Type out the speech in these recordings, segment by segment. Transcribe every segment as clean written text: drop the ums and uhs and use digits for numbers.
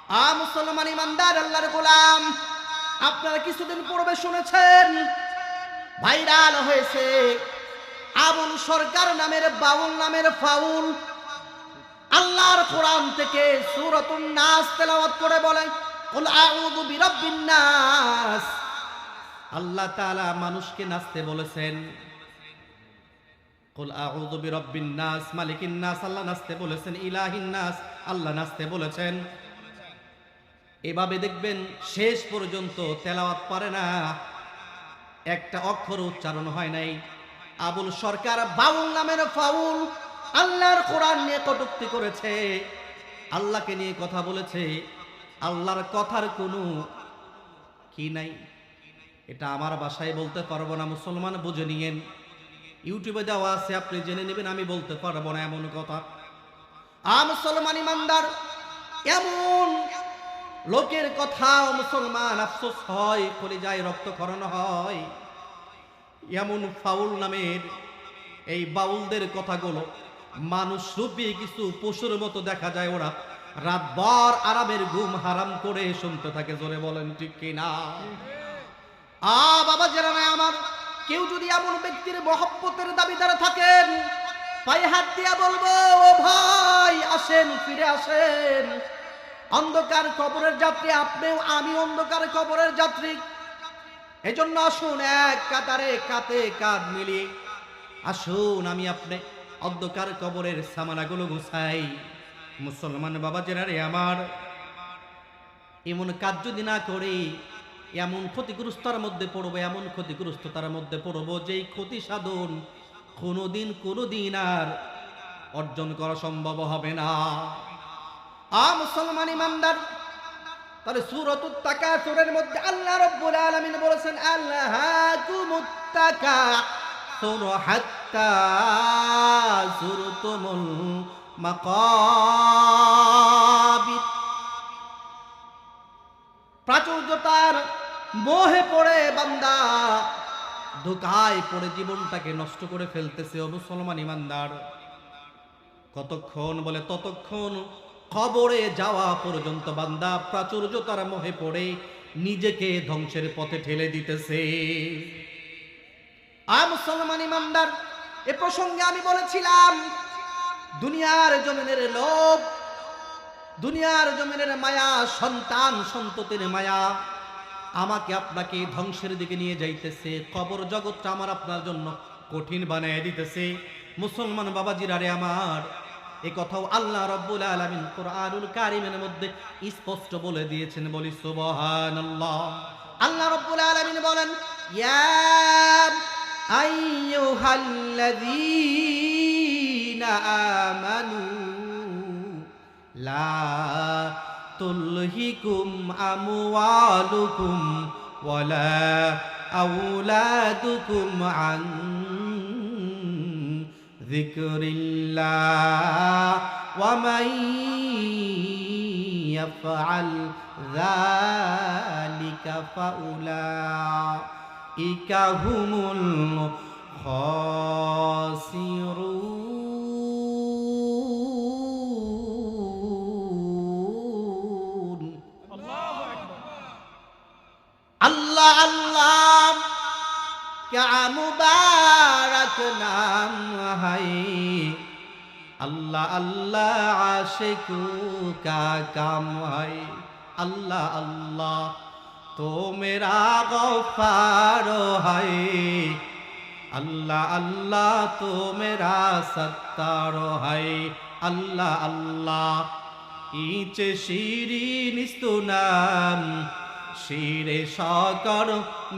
মুসলমান ইমানদার আল্লাহর গোলাম, আপনারা কিছুদিন পূর্বে শুনেছেন ভাইরাল হয়েছে আবুল সরকার নামের বাউল নামের ফাউল আল্লাহর কোরআন থেকে সূরাতুন নাস তেলাওয়াত করে বলেন, কুল আউযু বিরাব্বিন নাস। আল্লাহ তাআলা মানুষকে নাচতে বলেছেন। কুল আউযু বিরাব্বিন নাস, মালিকিন নাস আল্লাহ নাচতে বলেছেন, ইলাহিন নাস আল্লাহ নাচতে বলেছেন। এভাবে দেখবেন শেষ পর্যন্ত তেলাওয়াত পারে না, একটা অক্ষর উচ্চারণ হয় নাই। আবুল সরকার বাউল নামের ফাউল আল্লাহর কোরআন নিয়ে কটূক্তি করেছে, আল্লাহকে নিয়ে কথা বলেছে। আল্লাহর কথার কোনো কি নাই, এটা আমার ভাষায় বলতে পারবো না, মুসলমান বুঝে নিয়েন। ইউটিউবে দেওয়া আছে, আপনি জেনে নেবেন, আমি বলতে পারবো না এমন কথা। মুসলমান ইমানদার, এমন লোকের কথা মুসলমান আফসোস হয়, কলিজায় রক্তক্ষরণ হয়। এমন ফাউল নামের এই বাউলদের কথাগুলো মানুষ রূপী কিছু পশুর মতো দেখা যায়, ওরা রাতভর আরামের ঘুম হারাম করে শুনতে থাকে। জোরে বলেন ঠিক কিনা? বাবা যারা নাই আমার, কেউ যদি এমন ব্যক্তির মহব্বতের দাবিদার থাকেন, পায়ে হাত দিয়া বলবো, ও ভাই আসেন, ফিরে আসেন। অন্ধকার কবরের যাত্রী আপনিও, আমি অন্ধকার কবরের যাত্রী। এজন্য আসুন এক কাতারে কাতে কাঁধ মিলিয়ে আসুন, আমি আপনি অন্ধকার কবরের সামানাগুলো গুছাই। মুসলমান বাবা জেনারে আমার, এমন কাজ যদি না করি এমন ক্ষতিগ্রস্ততার মধ্যে পড়বো, এমন ক্ষতিগ্রস্ততার মধ্যে পড়বো যেই ক্ষতি সাধন কোনোদিন আর অর্জন করা সম্ভব হবে না। মুসলমান ইমানদার, তাহলে সূরাতুত তাকাসুরের মধ্যে আল্লাহ রাব্বুল আলামিন বলেছেন, আল্লাহাকুমুত তাকাসুর হাত্তা যুরতুমুল মাকাবির। প্রাচুর্যতার মোহে পড়ে বান্দা ধোঁকায় পড়ে জীবনটাকে নষ্ট করে ফেলতেছে। ও মুসলমান ইমানদার, কতক্ষণ বলে ততক্ষণ কবরে যাওয়া পর্যন্ত বান্দা প্রাচুর্যতার মোহে পড়ে নিজেকে ধ্বংসের পথে ঠেলে দিতেছে। মুসলমান ইমানদার, এ প্রসঙ্গে আমি বলেছিলাম দুনিয়ার জমিনের লোভ, দুনিয়ার জমিনের মায়া, সন্তান সন্ততির মায়া আমাকে আপনাকে ধ্বংসের দিকে নিয়ে যাইতেছে। কবর জগৎটা আমার আপনার জন্য কঠিন বানায় দিতেছে। মুসলমান বাবাজিরা রে আমার, এই কথাও আল্লাহ রাব্বুল আলামিন কোরআনুল কারীমের মধ্যে স্পষ্ট বলে দিয়েছেন। বলি সুবহানাল্লাহ। আল্লাহ রাব্বুল আলামিন বলেন, ইয়া আইয়ুহাল্লাযীনা আমানু লা তুলহিকুম আমওয়ালুকুম ওয়ালা আওলাদুকুম আন যিকরিল্লাহ ওয়া মান ইয়াফআল যালিকা ফাউলাইকা হুমুল খাসিরুন। আল্লাহ আল্লাহ क्या मुबारक नाम है, अल्लाह अल्लाह आशिकों का काम है। अल्लाह अल्लाह तो मेरा गफ्फार है, अल्लाह अल्लाह तो मेरा सत्तार है। अल्लाह अल्लाह इचे शिरीन स्तुनाम শিরে সকর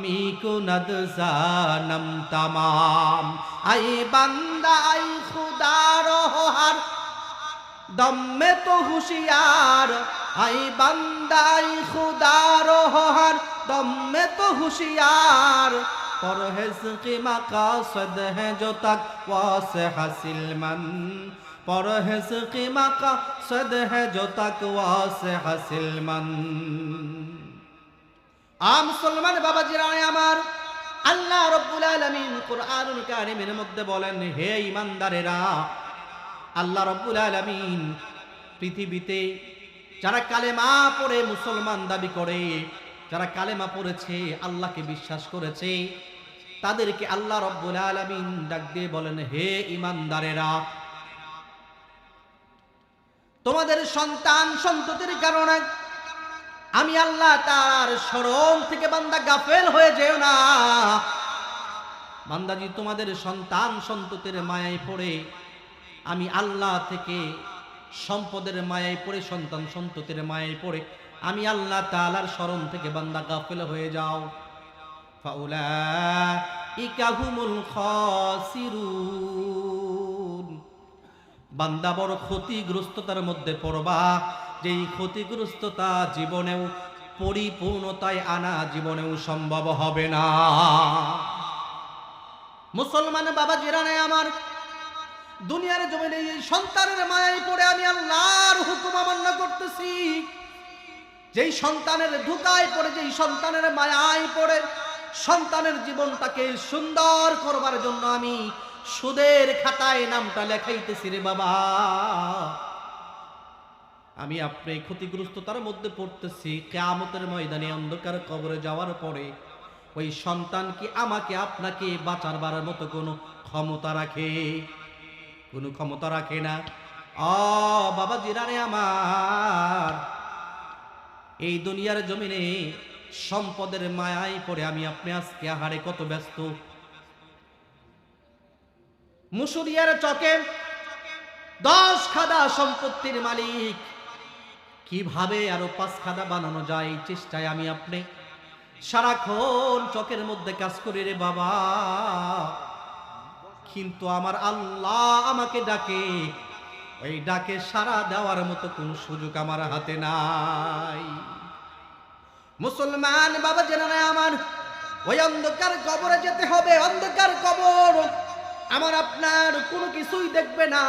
মিকুনাদ জানম তামাম। আই বান্দা আই খুদার হার দমে তো হুশিয়ার, আই বান্দা আই খুদার হার দমে তো হুশিয়ার। পরহেজ কি মাকাসদ है जो तक़वा से हासिल मन, পরহেজ কি মাকাসদ है जो तक़वा से हासिल मन। মুসলমান বাবাজিরা আমার, আল্লাহ রাব্বুল আলামিন কোরআনুল কারীমের মধ্যে বলেন, হে ঈমানদারেরা, আল্লাহ রাব্বুল আলামিন পৃথিবীতে যারা কালেমা পড়ে মুসলমান দাবি করে, যারা কালেমা পড়েছে, আল্লাহকে বিশ্বাস করেছে, তাদেরকে আল্লাহ রাব্বুল আলামিন ডাক দিয়ে বলেন, হে ঈমানদারেরা, তোমাদের সন্তান সন্ততির কারণে আমি আল্লাহ তাআলার শরণ থেকে বান্দা গাফেল হয়ে যেও না। বান্দাজি তোমাদের সন্তান সন্ততির মায়ায় পড়ে, আমি আল্লাহ থেকে সম্পদের মায়ায় পড়ে, সন্তান সন্ততির মায়ায় পড়ে আমি আল্লাহ তাআলার শরণ থেকে বান্দা গাফেল হয়ে যাও। ফাউলাইকা হুমুল খাসিরুন, বান্দা বড় ক্ষতিগ্রস্ততার মধ্যে পড়বা, যেই ক্ষতিগ্রস্ততা জীবনেও পরিপূর্ণতায় আনা জীবনেও সম্ভব হবে না। মুসলমান বাবা জিরানে আমার, দুনিয়ার জমিনে এই সন্তানের মায়ায় পড়ে আমি আল্লাহর হুকুম অমান্য করতেছি, যেই সন্তানের ধোঁকায় পড়ে, যেই সন্তানের মায়ায় পড়ে সন্তানের জীবনটাকে সুন্দর করবার জন্য আমি সুদের খাতায় নামটা লেখাইতেছি রে বাবা, আমি আপনি ক্ষতিগ্রস্ততার মধ্যে পড়তেছি। কিয়ামতের ময়দানে অন্ধকার কবরে যাওয়ার পরে ওই সন্তান কি আমাকে আপনাকে বাঁচাবার মতো কোনো ক্ষমতা রাখে? কোনো ক্ষমতা রাখে না। বাবা জিরানে আমার, এই দুনিয়ার জমিনে সম্পদের মায়ায় পড়ে আমি আপনি আজকে আহারে কত ব্যস্ত। মুসুরিয়ার চকে 10 খাদা সম্পত্তির মালিক, কিভাবে আরো 5 খাদা বানানো যায় এই চেষ্টায় আমি আপনি সারাক্ষণ চকের মধ্যে কাজ করি রে বাবা। কিন্তু আমার আল্লাহ আমাকে ডাকে, ওই ডাকে সাড়া দেওয়ার মতো কোন সুযোগ আমার হাতে নাই। মুসলমান বাবা জেনে আমার, ওই অন্ধকার কবরে যেতে হবে। অন্ধকার কবর আমার আপনার কোনো কিছুই দেখবে না,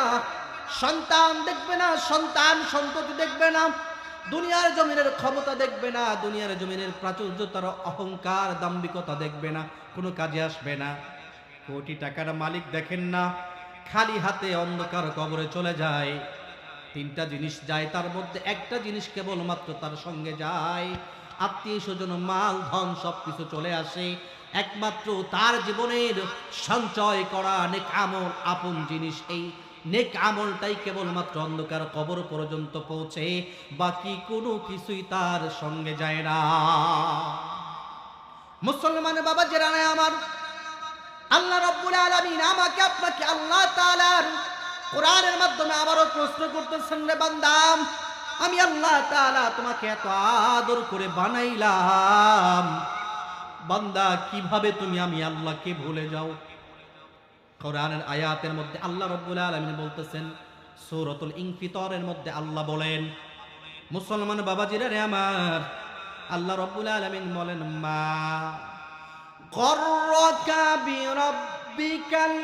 সন্তান দেখবে না, সন্তান সন্ততি দেখবে না, দুনিয়ার জমিনের ক্ষমতা দেখবে না, দুনিয়ার জমিনের প্রাচুর্যতার অহংকার দাম্ভিকতা দেখবে না, কোনো কাজে আসবে না। কোটি টাকার মালিক দেখেন না, খালি হাতে অন্ধকার কবরে চলে যায়। 3টা জিনিস যায়, তার মধ্যে একটা জিনিস কেবলমাত্র তার সঙ্গে যায়, আত্মীয় স্বজন, মাল ধন সবকিছু চলে আসে, একমাত্র তার জীবনের সঞ্চয় করা নেক আমল, আপন জিনিস, এই নেক আমলটাই কেবলমাত্র অন্ধকার কবর পর্যন্ত পৌঁছে, বাকি কোনো কিছুই তার সঙ্গে যায় না। মুসলমান বাবা জেরানে আমার, আল্লাহ রাব্বুল আলামিন আমাকে আপনাকে আল্লাহ তাআলার কোরআনের মাধ্যমে আবারও প্রশ্ন করতেছেন, রে বান্দা, আমি আল্লাহ তাআলা তোমাকে এত আদর করে বানাইলাম, বান্দা কিভাবে তুমি আমি আল্লাহকে ভুলে যাও? কোরআনের আয়াতের মধ্যে আল্লাহ রাব্বুল আলামিন বলতেছেন, সূরাতুল ইনফিতারের মধ্যে আল্লাহ বলেন, মুসলমান বাবাজিরা রে আমার, আল্লাহ রাব্বুল আলামিন বলেন, মা গররাকা বিরাব্বিকাল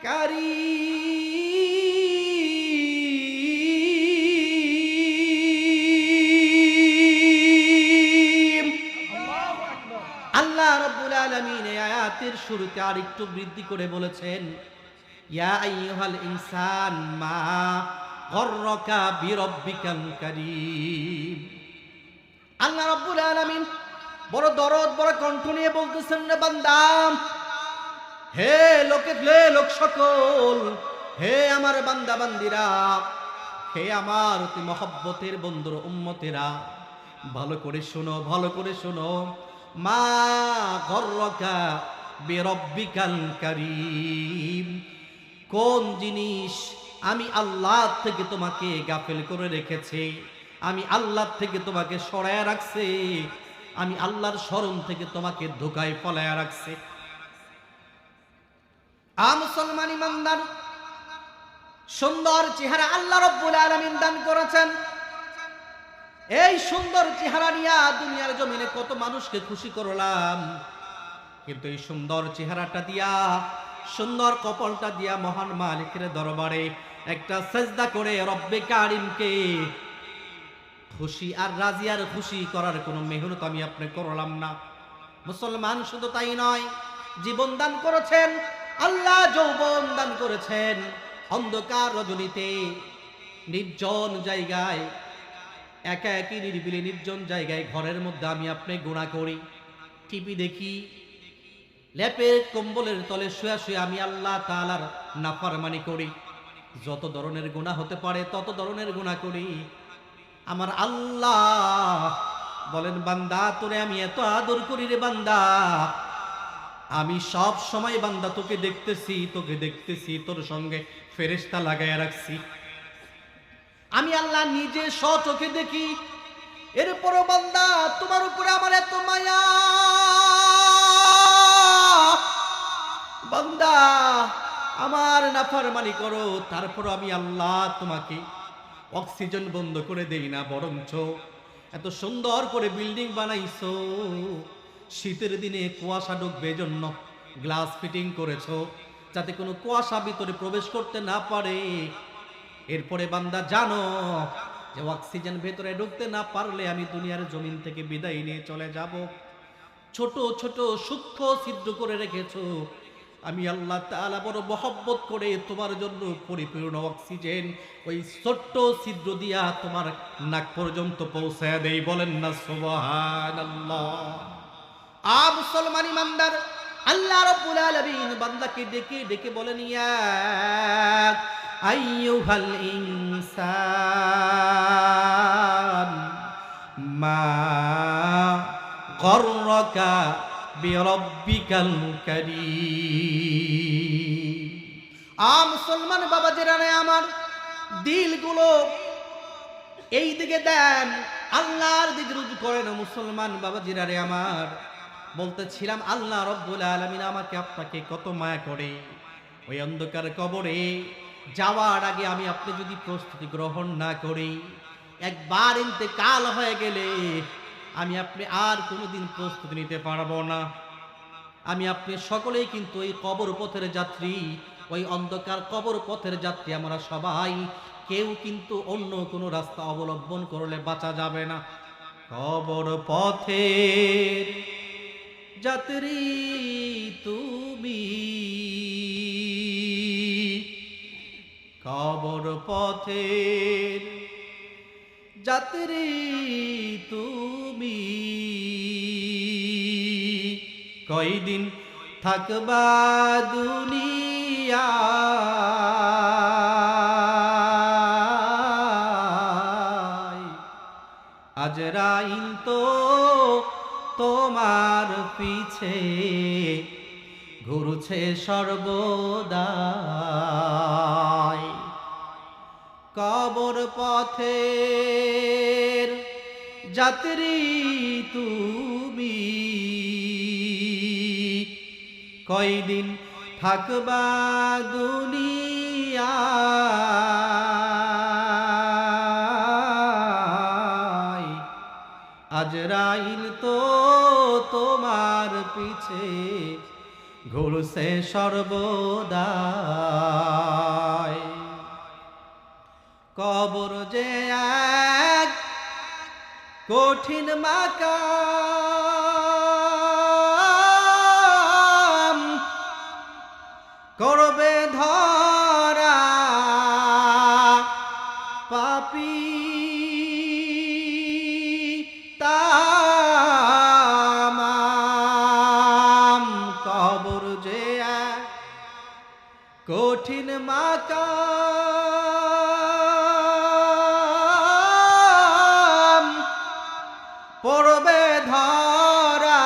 কারীম। আল্লাহ রাব্বুল আলামিন এই আয়াতের শুরুতে আরেকটু বৃদ্ধি করে বলেছেন, ইয়া আইয়ুহাল ইনসান মা গররাকা বিরাব্বিকাল কারীম। আল্লাহ রাব্বুল আলামিন বড় দরদ, বড় কণ্ঠ নিয়ে বলতেছেন, রে বান্দা, হে লোক সকল, হে আমার বান্দা বান্দিরা, হে আমার অতি মহব্বতের বন্ধুর উম্মতেরা, ভালো করে শোনো, ভালো করে শোনো। মা গররাকা বিরাব্বিকাল কারীম, কোন জিনিস আমি আল্লাহ থেকে তোমাকে গাফেল করে রেখেছে, আমি আল্লাহ থেকে তোমাকে সরায় রাখছে, আমি আল্লাহর শরণ থেকে তোমাকে ধোকায় ফলায় রাখছে। মুসলমান ইমানদার, সুন্দর চেহারা আল্লাহ রাব্বুল আলামিন দান করেছেন। এই সুন্দর চেহারা নিয়ে দুনিয়ার জমিনে কত মানুষকে খুশি করলাম, কিন্তু এই সুন্দর চেহারাটা দিয়া, সুন্দর কপালটা দিয়া মহান মালিকের দরবারে একটা সেজদা করে রব্বে কারিমকে খুশি আর রাজি আর খুশি করার কোনো মেহনত আমি আপনি করলাম না। মুসলমান শুধু তাই নয়, জীবন দান করেছেন আল্লাহ, যৌবন দান করেছেন। অন্ধকার রজনীতে নির্জন জায়গায় একা একই নিরিবিলি নির্জন জায়গায় ঘরের মধ্যে আমি আপনি গুনাহ করি, টিভি দেখি, লেপের কম্বলের তলে শুয়ে শুয়ে আমি আল্লাহ তাআলার নাফরমানি করি, যত ধরনের গুনাহ হতে পারে তত ধরনের গুনাহ করি। আমার আল্লাহ বলেন, বান্দা তোরে আমি এত আদর করি রে বান্দা, আমি সব সময় বান্দা তোকে দেখতেছি, তোর সঙ্গে ফেরেশতা লাগাইয়া রাখছি, আমি আল্লাহ নিজে স্বচোখে দেখি। এরপরও বান্দা তোমার উপরে আমার এত মায়া, বান্দা আমার নাফরমানি করো, তারপর আমি আল্লাহ তোমাকে অক্সিজেন বন্ধ করে দেই না, বরঞ্চ এত সুন্দর করে বিল্ডিং বানাইছো, শীতের দিনে কুয়াশা ঢুকবে জন্য গ্লাস ফিটিং করেছো, যাতে কোনো কুয়াশা ভিতরে প্রবেশ করতে না পারে। এরপরে বান্দা জানো যে অক্সিজেন ভেতরে ঢুকতে না পারলে আমি দুনিয়ার জমিন থেকে বিদায় নিয়ে চলে যাব। ছোট ছোট সূক্ষ্ম ছিদ্র করে রেখেছো, আমি আল্লাহ তাআলা বড় মহব্বত করে তোমার জন্য পরিপূর্ণ অক্সিজেন ওই ছোট্ট ছিদ্র দিয়া তোমার নাক পর্যন্ত পৌঁছায় দেই। বলেন না সুবহানাল্লাহ। মুসলমান ইমানদার, আল্লাহ রাব্বুল আলামিন বান্দাকে ডেকে ডেকে বলেন, ইয়া আইয়ুহাল ইনসান মা গররাকা বিরব্বিকাল কারীম। মুসলমান বাবাজিরা আমার দিলগুলো এই দিকে দেন, আল্লাহর দিকে রুজু করেন। মুসলমান বাবাজিরা আমার বলতেছিলাম, আল্লাহ রাব্বুল আলামিন আমাকে আপনাকে কত মায়া করে। ওই অন্ধকার কবরে যাওয়ার আগে আমি আপনি যদি প্রস্তুতি গ্রহণ না করি, একবার ইন্তেকাল হয়ে গেলে আমি আপনি আর কোনোদিন প্রস্তুতি নিতে পারবো না। আমি আপনি সকলেই কিন্তু ওই কবর পথের যাত্রী, ওই অন্ধকার কবর পথের যাত্রী আমরা সবাই। কেউ কিন্তু অন্য কোনো রাস্তা অবলম্বন করলে বাঁচা যাবে না। কবর পথের যাত্রী তুমি, কবর পথের যাত্রী তুমি, কয়দিন থাকবা দুনিয়ায়, আজরাইল তো তোমার পিছে ঘুরছে সর্বদাই। কবর পথের যাত্রী তুমি, কয়দিন থাকবা দুনিয়ায়, আজরাইল তো তোমার পিছে ঘুরছে সর্বদাই। কবর যে এক কঠিন মাকাম, করবে ধরা পাপী তামাম। কবর যে এক কঠিন মাকাম, পড়বে ধরা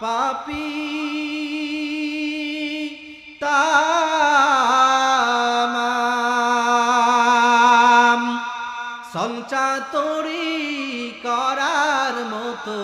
পাপী তামাম। সঞ্চাতরি করার মতো